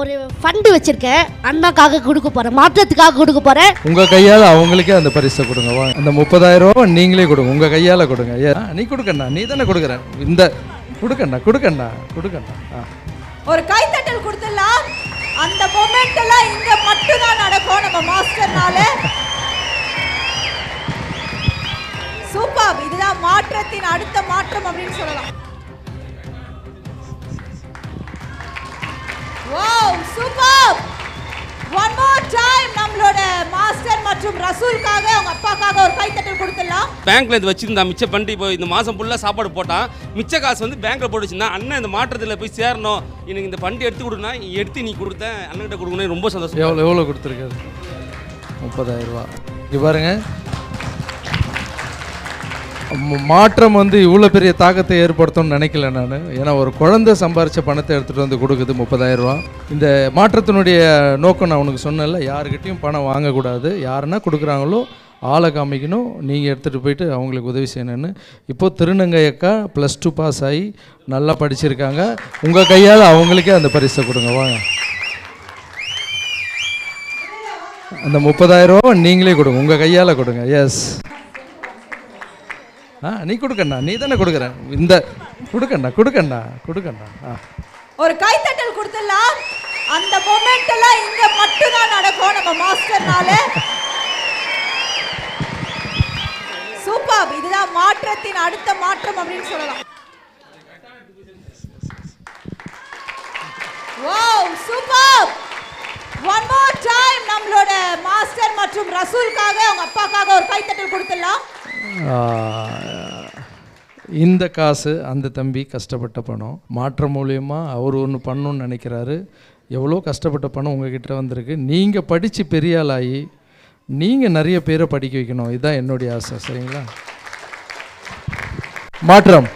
ஒரு ஃபண்ட் வச்சிருக்கேன், அண்ணாக்காக கொடுக்க போறேன், மாற்றத்துக்காக கொடுக்க போறேன். உங்க கையால அவங்களுக்கே அந்த பரிசை கொடுங்க. அந்த 30,000 ரூபா நீங்களே கொடுங்க, உங்க கையால கொடுங்க. நீ கொடுக்கண்ணா, நீ தானே கொடுக்குற. இந்த கொடுக்கண்ணா. ஒரு கைத்தட்டல் கொடுத்துடலாம். அந்த மொமெண்ட் எல்லாம் இங்க மட்டும் தான் நடக்கும் நம்ம மாஸ்டர்னால. சூப்பர், இதுதான் மாற்றத்தின் அடுத்த மாற்றம் அப்படின்னு சொல்லலாம். Wow, super. One more time நம்மளோட மாஸ்டர் மற்றும் ரசூலுக்காக அவங்க அப்பாக்காக ஒரு கைத்தட்டல் கொடுத்துடலாம். பேங்க்ல இருந்து வச்சிருந்தா மிச்சம் பண்ணி இப்போ இந்த மாசம் ஃபுல்லா சாப்பாடு போட்டான். மிச்ச காசு வந்து பேங்க்ல போட்டு வச்சிருந்தா அண்ணன் இந்த மாற்றத்தில் போய் சேரணும், எனக்கு இந்த ஃபண்ட் எடுத்து கொடுனா எடுத்து நீ கொடுத்த அண்ணன்கிட்ட கொடுக்கணும். ரொம்ப சந்தோஷம். எவ்வளோ கொடுத்துருக்காரு? 30,000 ரூபா. இங்கே பாருங்க, மாற்றம் வந்து இவ்வளோ பெரிய தாக்கத்தை ஏற்படுத்தும்னு நினைக்கல நான். ஏன்னா ஒரு குழந்தை சம்பாரித்த பணத்தை எடுத்துகிட்டு வந்து கொடுக்குது 30,000 ரூபா. இந்த மாற்றத்தினுடைய நோக்கம் நான் உனக்கு சொன்னேன்ல, யாருக்கிட்டையும் பணம் வாங்கக்கூடாது, யாருன்னா கொடுக்குறாங்களோ ஆளை காமிக்கணும், நீங்கள் எடுத்துகிட்டு போயிட்டு அவங்களுக்கு உதவி செய்யணும்னு. இப்போது திருநங்கை அக்கா +2 பாஸ் ஆகி நல்லா படிச்சிருக்காங்க. உங்கள் கையால் அவங்களுக்கே அந்த பரிசை கொடுங்க. வாங்க, அந்த 30,000 ரூபா நீங்களே கொடுங்க, உங்கள் கையால் கொடுங்க. எஸ், நீ கொடுக்கண்ணா, நீ தானே கொடுக்குற. இந்த கொடுக்கண்ணா. ஒரு கைத்தட்டல் கொடுத்துடலாம். அந்த மொமெண்ட் எல்லாம் இங்க மட்டும் தான் நடக்கும் நம்ம மாஸ்டர்னால. சூப்பர், இதுதான் மாற்றத்தின் அடுத்த மாற்றம் அப்படின்னு சொல்லலாம். Wow, super. One more time நம்மளோட மாஸ்டர் மற்றும் ரசூலுக்காக அவங்க அப்பாக்காக ஒரு கைத்தட்டல் கொடுத்துடலாம். இந்த காசு அந்த தம்பி கஷ்டப்பட்ட பணம். மாற்றம் மூலியமாக அவர் ஒன்று பண்ணணுன்னு நினைக்கிறாரு. எவ்வளோ கஷ்டப்பட்ட பணம் உங்ககிட்ட வந்திருக்கு. நீங்கள் படித்து பெரிய ஆளாகி நீங்கள் நிறைய பேரை படிக்க வைக்கணும். இதுதான் என்னுடைய ஆசை. சரிங்களா? மாற்றம்.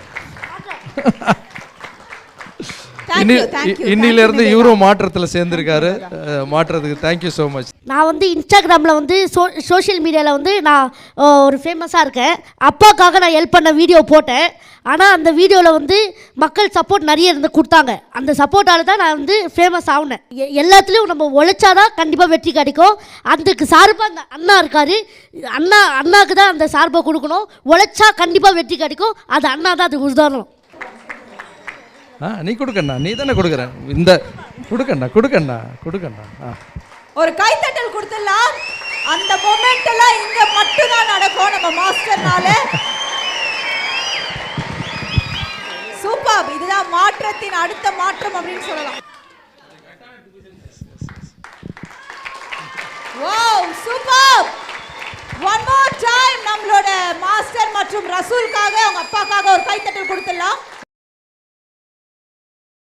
இன்னிலிருந்து இவரும் மாற்றத்தில் சேர்ந்துருக்காரு. மாற்றத்துக்கு தேங்க்யூ ஸோ மச். நான் வந்து இன்ஸ்டாகிராமில் வந்து சோஷியல் மீடியாவில் வந்து நான் ஒரு ஃபேமஸாக இருக்கேன். அப்பாக்காக நான் ஹெல்ப் பண்ண வீடியோ போட்டேன். ஆனால் அந்த வீடியோவில் வந்து மக்கள் சப்போர்ட் நிறைய இருந்து கொடுத்தாங்க. அந்த சப்போர்ட்டால் தான் நான் வந்து ஃபேமஸ் ஆகினேன். எல்லாத்துலேயும் நம்ம உழைச்சாதான் கண்டிப்பாக வெற்றி கிடைக்கும். அதுக்கு சார்பாக அந்த அண்ணா இருக்கார். அண்ணாவுக்கு தான் அந்த சார்பை கொடுக்கணும். உழைச்சா கண்டிப்பாக வெற்றி கிடைக்கும். அது அண்ணா தான் அதுக்கு உதாரணம். நீ கொடுக்கண்ணா, நீ தானே கொடுக்குற. இந்த கொடுக்கண்ணா. ஒரு கைத்தட்டல் கொடுத்துடலாம். அந்த மொமெண்ட் எல்லாம் இங்க மட்டும் தான் நடக்கும் நம்ம மாஸ்டர்னால. சூப்பர், இதுதான் மாற்றத்தின் அடுத்த மாற்றம் அப்படின்னு சொல்லலாம். Wow, super. One more time நம்மளோட மாஸ்டர் மற்றும் ரசூலுக்காக அவங்க அப்பாக்காக ஒரு